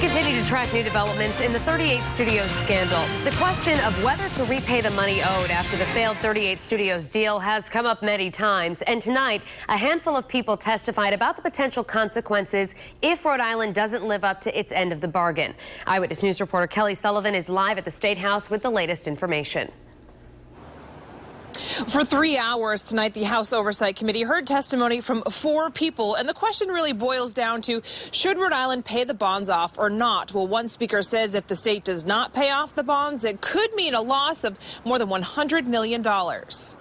continue to track new developments in the 38 Studios scandal. The question of whether to repay the money owed after the failed 38 Studios deal has come up many times. And tonight, a handful of people testified about the potential consequences if Rhode Island doesn't live up to its end of the bargain. Eyewitness News reporter Kelly Sullivan is live at the State House with the latest information. For 3 hours tonight, the House Oversight Committee heard testimony from 4 people, and the question really boils down to, should Rhode Island pay the bonds off or not? Well, one speaker says if the state does not pay off the bonds, it could mean a loss of more than $100 million. Rhode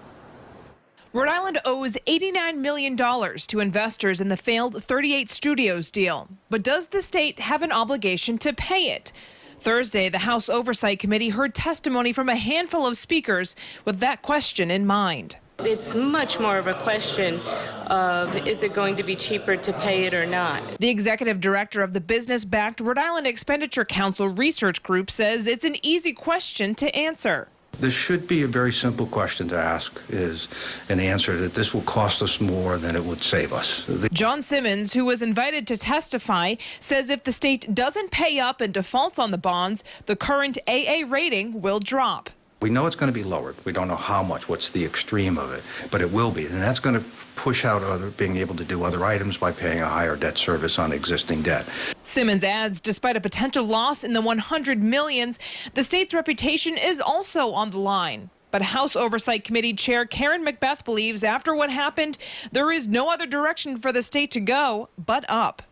Island owes $89 million to investors in the failed 38 Studios deal. But does the state have an obligation to pay it? Thursday, the House Oversight Committee heard testimony from a handful of speakers with that question in mind. It's much more of a question of, is it going to be cheaper to pay it or not? The executive director of the business-backed Rhode Island Expenditure Council research group says it's an easy question to answer. This should be a very simple question to ask, is an answer that this will cost us more than it would save us. John Simmons, who was invited to testify, says if the state doesn't pay up and defaults on the bonds, the current AA rating will drop. We know it's going to be lowered. We don't know how much, what's the extreme of it, but it will be. And that's going to push out being able to do other items by paying a higher debt service on existing debt. Simmons adds, despite a potential loss in the $100 million, the state's reputation is also on the line. But House Oversight Committee Chair Karen McBeth believes after what happened, there is no other direction for the state to go but up.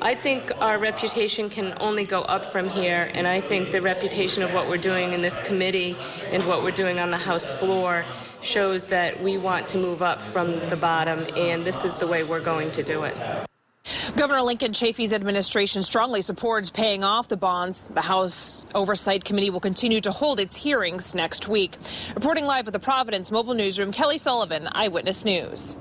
I think our reputation can only go up from here, and I think the reputation of what we're doing in this committee and what we're doing on the House floor shows that we want to move up from the bottom, and this is the way we're going to do it. Governor Lincoln Chafee's administration strongly supports paying off the bonds. The House Oversight Committee will continue to hold its hearings next week. Reporting live at the Providence Mobile Newsroom, Kelly Sullivan, Eyewitness News.